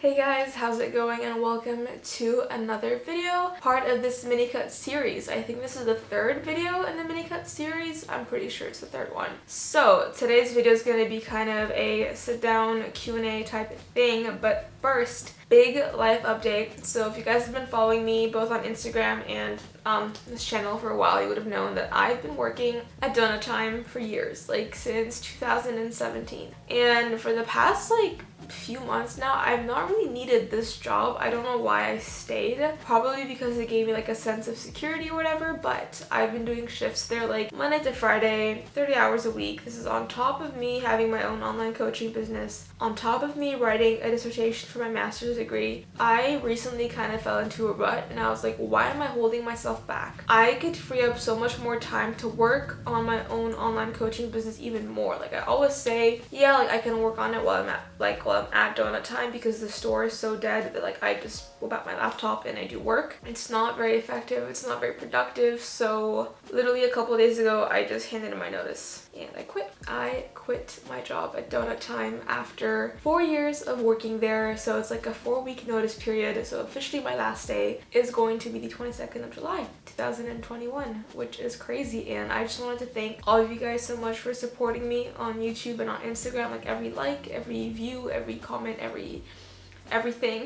Hey guys, how's it going, and welcome to another video, part of this Minicut series. I think this is the third video in the Minicut series. I'm pretty sure it's the third one. So today's video is going to be kind of a sit-down Q&A type thing, but first, big life update. So if you guys have been following me both on Instagram and this channel for a while, you would have known that I've been working at Donut Time for years, like since 2017. And for the past few months now, I've not really needed this job. I don't know why I stayed. Probably because it gave me like a sense of security or whatever, but I've been doing shifts there like Monday to Friday, 30 hours a week. This is on top of me having my own online coaching business, on top of me writing a dissertation for my master's degree. I recently kind of fell into a rut and I was like, why am I holding myself back? I could free up so much more time to work on my own online coaching business even more. Like I always say, yeah, like I can work on it while I'm at Donut Time because the store is so dead that I just whip out my laptop and I do work. It's not very effective, it's not very productive. So literally a couple of days ago I just handed in my notice and I quit. I quit my job at Donut Time after 4 years of working there. So it's like a 4-week notice period. So officially my last day is going to be the 22nd of July 2021, which is crazy. And I just wanted to thank all of you guys so much for supporting me on YouTube and on Instagram. Like every every view, every comment, everything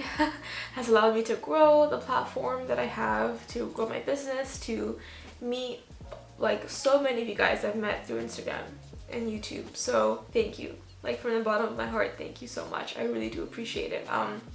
has allowed me to grow the platform that I have, to grow my business, to meet so many of you guys I've met through Instagram and YouTube. So thank you. From the bottom of my heart, thank you so much. I really do appreciate it.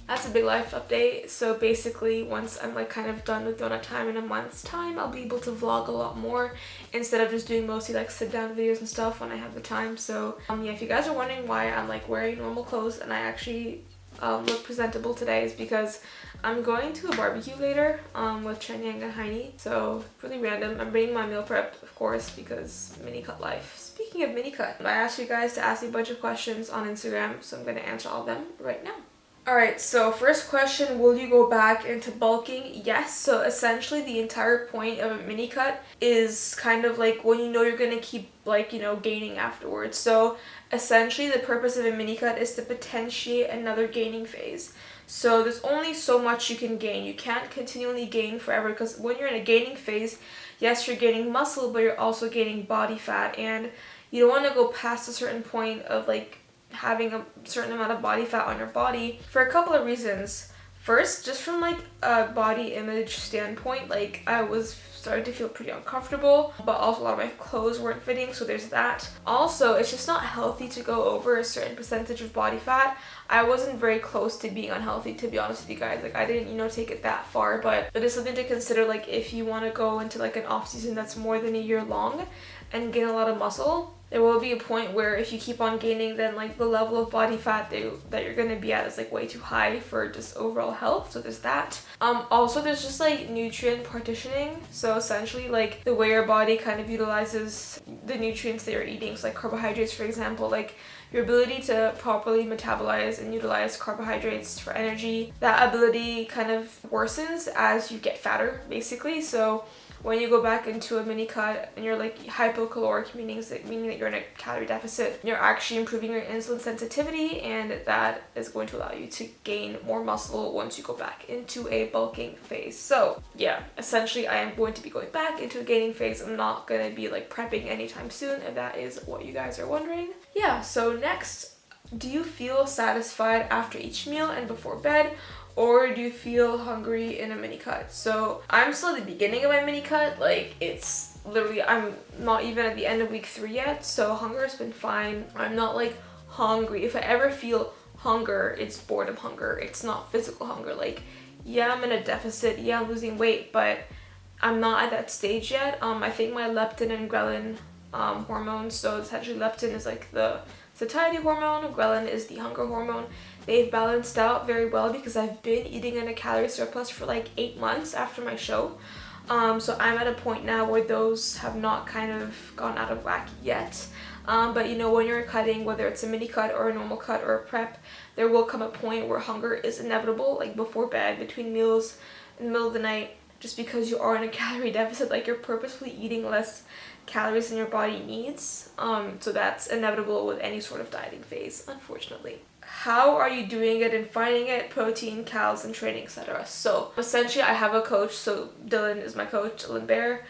That's a big life update. So basically, once I'm kind of done with Donut Time in a month's time, I'll be able to vlog a lot more instead of just doing mostly sit down videos and stuff when I have the time. So yeah, if you guys are wondering why I'm wearing normal clothes and I actually look presentable today, is because I'm going to a barbecue later with Chenyang and Heini. So really random. I'm bringing my meal prep, of course, because Minicut life. Speaking of Minicut, I asked you guys to ask me a bunch of questions on Instagram, so I'm going to answer all of them right now. Alright, so first question, will you go back into bulking? Yes. So essentially the entire point of a Minicut is kind of when you know you're going to keep gaining afterwards. So essentially the purpose of a Minicut is to potentiate another gaining phase. So there's only so much you can gain. You can't continually gain forever, because when you're in a gaining phase, yes, you're gaining muscle, but you're also gaining body fat, and you don't want to go past a certain point of having a certain amount of body fat on your body for a couple of reasons. First, just from a body image standpoint, I was starting to feel pretty uncomfortable, but also a lot of my clothes weren't fitting, so there's that. Also, it's just not healthy to go over a certain percentage of body fat. I wasn't very close to being unhealthy, to be honest with you guys. I didn't take it that far, but it is something to consider if you want to go into an off season that's more than a year long and gain a lot of muscle. There will be a point where if you keep on gaining, then the level of body fat that you're going to be at is way too high for just overall health. So there's that. Also there's just nutrient partitioning. So essentially the way your body kind of utilizes the nutrients that you're eating. So carbohydrates, for example, your ability to properly metabolize and utilize carbohydrates for energy, that ability kind of worsens as you get fatter, basically. So when you go back into a Minicut and you're hypocaloric, meaning that you're in a calorie deficit, you're actually improving your insulin sensitivity, and that is going to allow you to gain more muscle once you go back into a bulking phase. So yeah, essentially I am going to be going back into a gaining phase. I'm not going to be prepping anytime soon, if that is what you guys are wondering. Yeah, so next, do you feel satisfied after each meal and before bed? Or do you feel hungry in a Minicut? So I'm still at the beginning of my Minicut. It's literally, I'm not even at the end of week 3 yet. So hunger has been fine. I'm not hungry. If I ever feel hunger, it's boredom hunger. It's not physical hunger. Yeah, I'm in a deficit. Yeah, I'm losing weight, but I'm not at that stage yet. I think my leptin and ghrelin hormones. So essentially leptin is the satiety hormone, ghrelin is the hunger hormone. They've balanced out very well because I've been eating in a calorie surplus for 8 months after my show. So I'm at a point now where those have not kind of gone out of whack yet. But when you're cutting, whether it's a Minicut or a normal cut or a prep, there will come a point where hunger is inevitable, before bed, between meals, in the middle of the night, just because you are in a calorie deficit. You're purposefully eating less calories than your body needs. So that's inevitable with any sort of dieting phase, unfortunately. how are you doing it and finding it, protein, calories, and training, etc. So essentially I have a coach. So Dylan is my coach, Dylan Bear.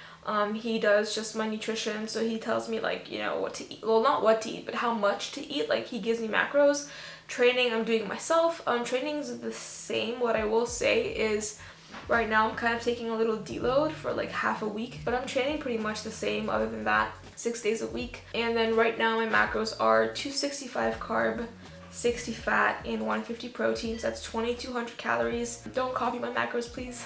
He does just my nutrition, so he tells me like, you know, what to eat. Well, not what to eat, but how much to eat. Like he gives me macros. Training I'm doing myself. Training is the same. What I will say is right now I'm kind of taking a little deload for like half a week, but I'm training pretty much the same other than that, 6 days a week. And then right now my macros are 265 carb, 60 fat, and 150 protein. So that's 2200 calories. Don't copy my macros, please.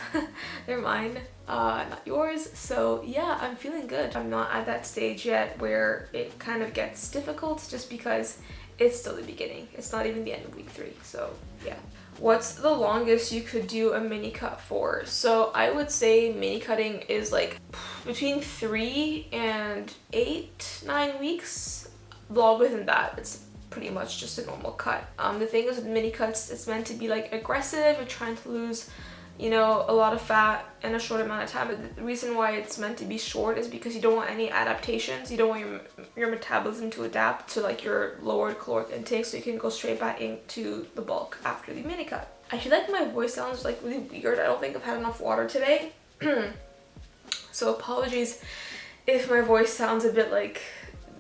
They're mine, not yours. So yeah, I'm feeling good. I'm not at that stage yet where it kind of gets difficult, just because it's still the beginning. It's not even the end of week 3. So yeah. What's the longest you could do a mini cut for? So I would say mini cutting is like between 3 and 8-9 weeks. Longer than that, it's pretty much just a normal cut. The thing is with mini cuts, it's meant to be like aggressive. You're trying to lose, you know, a lot of fat in a short amount of time. But the reason why it's meant to be short is because you don't want any adaptations. You don't want your metabolism to adapt to like your lowered caloric intake, so you can go straight back into the bulk after the mini cut. I feel like my voice sounds like really weird. I don't think I've had enough water today. So apologies if my voice sounds a bit like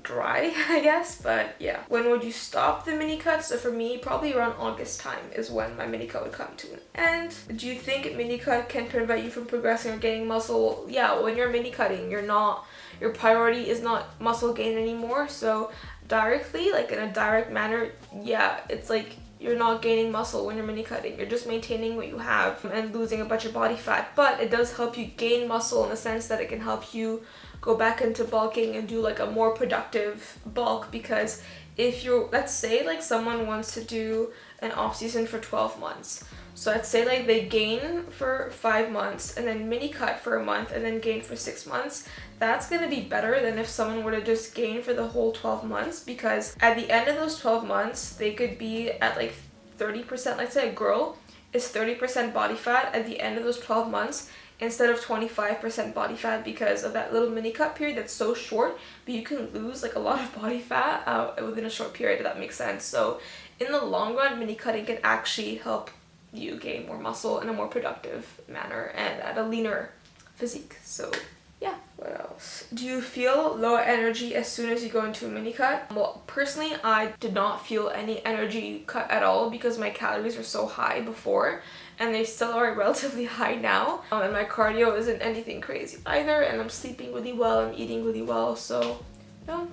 dry, I guess, but yeah. When would you stop the mini cuts? So for me, probably around August time is when my mini cut would come to an end. Do you think mini cut can prevent you from progressing or gaining muscle? Yeah, when you're mini cutting, your priority is not muscle gain anymore. So directly, like in a direct manner, yeah, it's like you're not gaining muscle when you're mini cutting. You're just maintaining what you have and losing a bunch of body fat. But it does help you gain muscle in the sense that it can help you go back into bulking and do like a more productive bulk. Because if you're, let's say like someone wants to do an off season for 12 months. So let's say like they gain for 5 months and then mini cut for a month and then gain for 6 months. That's going to be better than if someone were to just gain for the whole 12 months, because at the end of those 12 months, they could be at like 30%. Let's say a girl is 30% body fat at the end of those 12 months instead of 25% body fat, because of that little mini cut period that's so short, but you can lose like a lot of body fat within a short period, if that makes sense. So in the long run, mini cutting can actually help you gain more muscle in a more productive manner and at a leaner physique. So yeah. What else? Do you feel low energy as soon as you go into a mini cut? Well, personally, I did not feel any energy cut at all because my calories were so high before, and they still are relatively high now. And my cardio isn't anything crazy either, and I'm sleeping really well, I'm eating really well, so no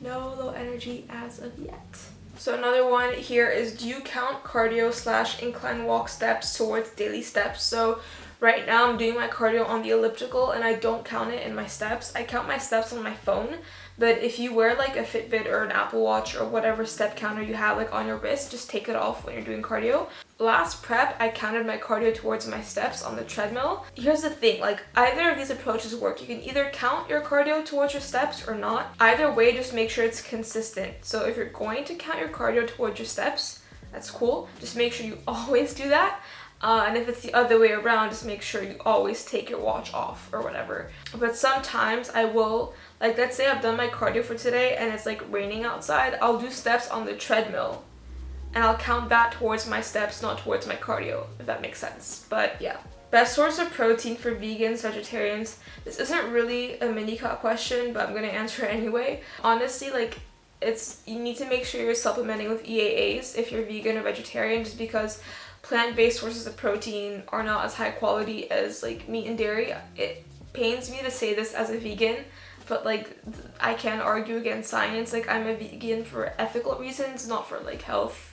low energy as of yet. So another one here is, do you count cardio / incline walk steps towards daily steps? So right now I'm doing my cardio on the elliptical and I don't count it in my steps. I count my steps on my phone, but if you wear like a Fitbit or an Apple Watch or whatever step counter you have like on your wrist, just take it off when you're doing cardio. Last prep, I counted my cardio towards my steps on the treadmill. Here's the thing, like either of these approaches work. You can either count your cardio towards your steps or not. Either way, just make sure it's consistent. So if you're going to count your cardio towards your steps, that's cool. Just make sure you always do that. And if it's the other way around, just make sure you always take your watch off or whatever. But sometimes I will, like let's say I've done my cardio for today and it's like raining outside, I'll do steps on the treadmill and I'll count that towards my steps, not towards my cardio, if that makes sense. But yeah. Best source of protein for vegans, vegetarians. This isn't really a mini cut question, but I'm gonna answer it anyway. Honestly, like you need to make sure you're supplementing with EAAs if you're vegan or vegetarian, just because plant-based sources of protein are not as high quality as like meat and dairy. It pains me to say this as a vegan, but like I can't argue against science. Like I'm a vegan for ethical reasons, not for like health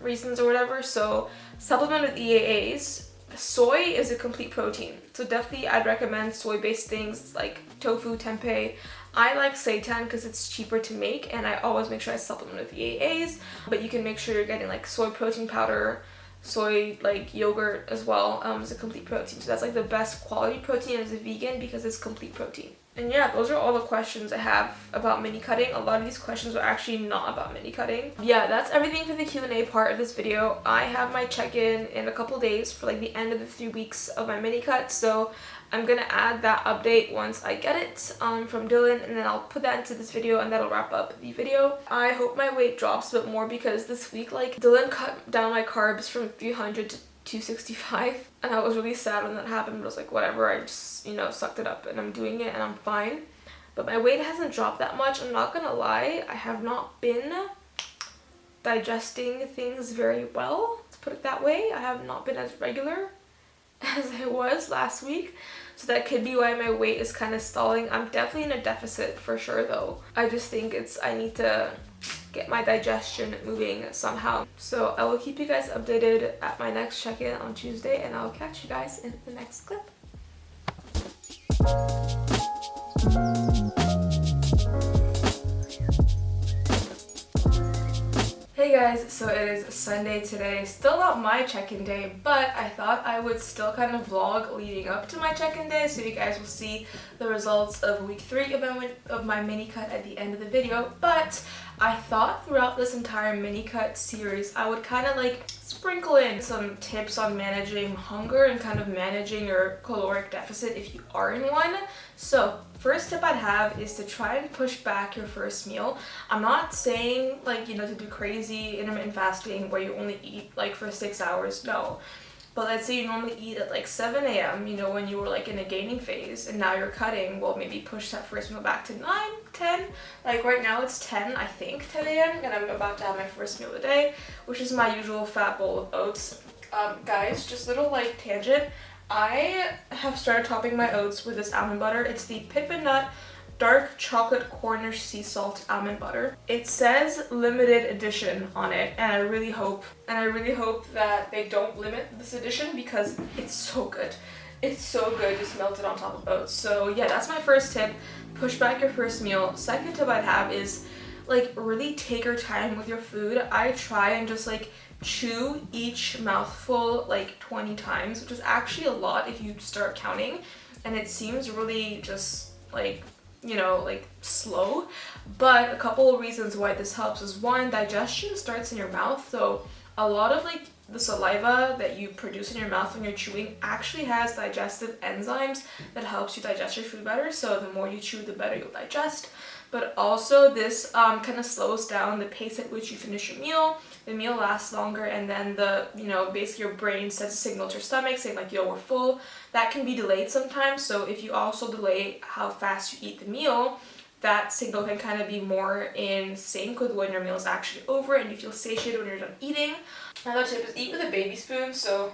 reasons or whatever. So supplement with EAAs. Soy is a complete protein, so definitely I'd recommend soy-based things like tofu, tempeh. I like seitan because it's cheaper to make, and I always make sure I supplement with EAAs, but you can make sure you're getting like soy protein powder, soy like yogurt as well, as a complete protein. So that's like the best quality protein as a vegan because it's complete protein. And yeah, those are all the questions I have about mini cutting. A lot of these questions are actually not about mini cutting. Yeah, that's everything for the Q&A part of this video. I have my check-in in a couple days for like the end of the 3 weeks of my mini cut, so I'm gonna add that update once I get it from Dylan, and then I'll put that into this video, and that'll wrap up the video. I hope my weight drops a bit more because this week, like, Dylan cut down my carbs from 300 to 265, and I was really sad when that happened, but I was like, whatever, I just, you know, sucked it up, and I'm doing it, and I'm fine. But my weight hasn't dropped that much. I'm not gonna lie, I have not been digesting things very well, let's put it that way. I have not been as regular as I was last week, so that could be why my weight is kind of stalling. I'm definitely in a deficit for sure though. I just think I need to get my digestion moving somehow. So I will keep you guys updated at my next check-in on Tuesday, and I'll catch you guys in the next clip. Hey guys, so it is Sunday today. Still not my check-in day, but I thought I would still kind of vlog leading up to my check-in day, so you guys will see the results of week 3 of my mini cut at the end of the video. But I thought throughout this entire mini cut series I would kind of like sprinkle in some tips on managing hunger and kind of managing your caloric deficit if you are in one. So first tip I'd have is to try and push back your first meal. I'm not saying like, you know, to do crazy intermittent fasting where you only eat like for 6 hours, no. But let's say you normally eat at like 7 a.m., you know, when you were like in a gaining phase, and now you're cutting, well, maybe push that first meal back to 9, 10. Like right now it's 10, I think, 10 a.m. and I'm about to have my first meal of the day, which is my usual fat bowl of oats. Guys, just little like tangent. I have started topping my oats with this almond butter. It's the Pippin Nut Dark Chocolate Cornish Sea Salt Almond Butter. It says limited edition on it, and I really hope that they don't limit this edition because it's so good. It's so good, just melted on top of oats. So yeah, that's my first tip. Push back your first meal. Second tip I'd have is like really take your time with your food. I try and just like chew each mouthful like 20 times, which is actually a lot if you start counting, and it seems really just like, you know, like slow. But a couple of reasons why this helps is, one, digestion starts in your mouth, so a lot of like the saliva that you produce in your mouth when you're chewing actually has digestive enzymes that helps you digest your food better. So the more you chew, the better you'll digest. But also this kind of slows down the pace at which you finish your meal. The meal lasts longer, and then basically your brain sends a signal to your stomach saying like, yo, we're full. That can be delayed sometimes, so if you also delay how fast you eat the meal, that signal can kind of be more in sync with when your meal is actually over and you feel satiated when you're done eating. Another tip is eat with a baby spoon. So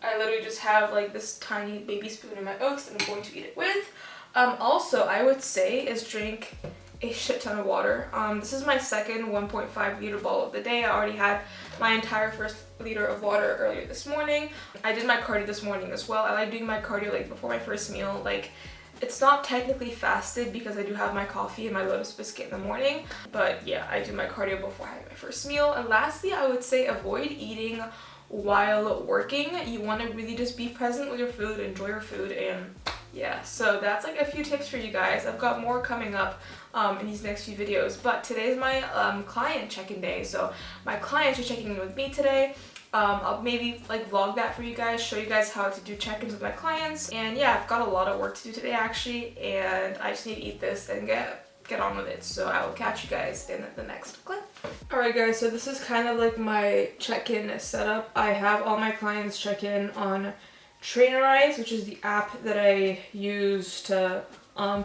I literally just have like this tiny baby spoon in my oats that I'm going to eat it with. Also, I would say is drink a shit ton of water. This is my second 1.5 liter bottle of the day. I already had my entire first liter of water earlier this morning. I did my cardio this morning as well. I like doing my cardio like before my first meal. Like, it's not technically fasted because I do have my coffee and my lotus biscuit in the morning, but yeah, I do my cardio before having my first meal. And lastly, I would say avoid eating while working. You want to really just be present with your food, enjoy your food, and yeah, so that's like a few tips for you guys. I've got more coming up in these next few videos, but today's my client check-in day, so my clients are checking in with me today. I'll maybe like vlog that for you guys, show you guys how to do check-ins with my clients, and yeah, I've got a lot of work to do today actually, and I just need to eat this and get on with it. So I will catch you guys in the next clip. Alright guys, so this is kind of like my check-in setup. I have all my clients check in on Trainerize, which is the app that I use to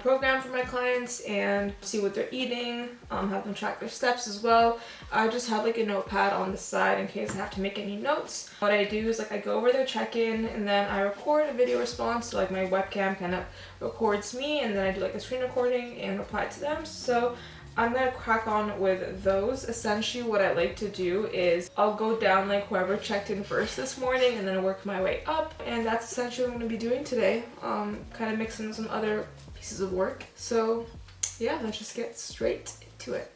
program for my clients and see what they're eating, have them track their steps as well. I just have like a notepad on the side in case I have to make any notes. What I do is like I go over their check-in and then I record a video response, so like my webcam kind of records me, and then I do like a screen recording and reply to them. So I'm gonna crack on with those. Essentially what I like to do is I'll go down like whoever checked in first this morning and then work my way up, and that's essentially what I'm gonna be doing today. Kind of mix in some other pieces of work. So yeah, let's just get straight to it.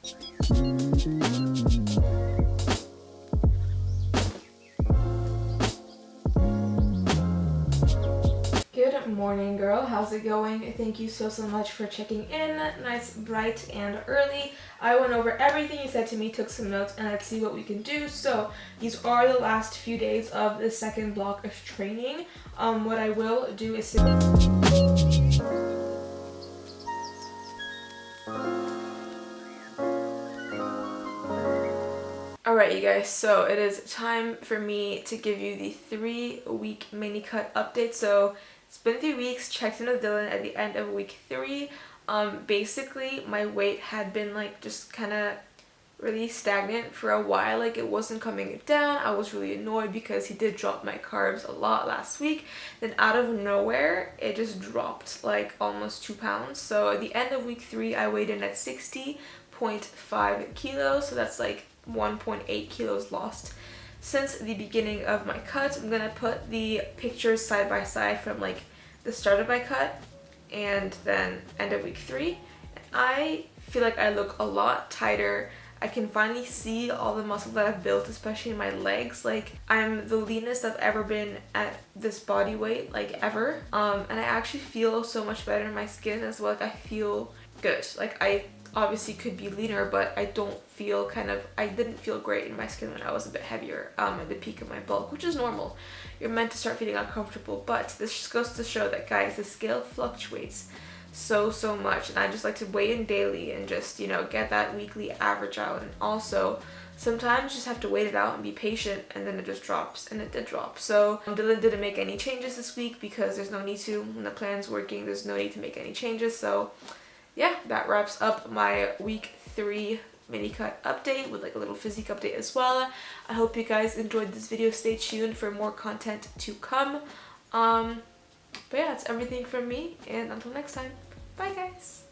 Good Good morning, girl. How's it going? Thank you so much for checking in. Nice, bright, and early. I went over everything you said to me, took some notes, and let's see what we can do. So these are the last few days of the second block of training. What I will do is Alright, you guys, so it is time for me to give you the 3-week Minicut update. So it's been 3 weeks, checked in with Dylan at the end of week 3. Basically, my weight had been like just kind of really stagnant for a while. Like, it wasn't coming down. I was really annoyed because he did drop my carbs a lot last week. Then out of nowhere, it just dropped like almost 2 pounds. So at the end of week 3, I weighed in at 60.5 kilos. So that's like 1.8 kilos lost since the beginning of my cut. I'm gonna put the pictures side by side from like the start of my cut and then end of week 3. I feel like I look a lot tighter. I can finally see all the muscle that I've built, especially in my legs. Like, I'm the leanest I've ever been at this body weight, like ever. And I actually feel so much better in my skin as well. Like, I feel good. Like, I obviously could be leaner, but I don't feel I didn't feel great in my skin when I was a bit heavier at the peak of my bulk, which is normal. You're meant to start feeling uncomfortable, but this just goes to show that, guys, the scale fluctuates so much, and I just like to weigh in daily and just, you know, get that weekly average out. And also sometimes you just have to wait it out and be patient, and then it just drops, and it did drop. So Dylan didn't make any changes this week because there's no need to. When the plan's working, there's no need to make any changes. So yeah, that wraps up my week 3 Minicut update with like a little physique update as well. I hope you guys enjoyed this video. Stay tuned for more content to come. But yeah, that's everything from me, and until next time, bye guys.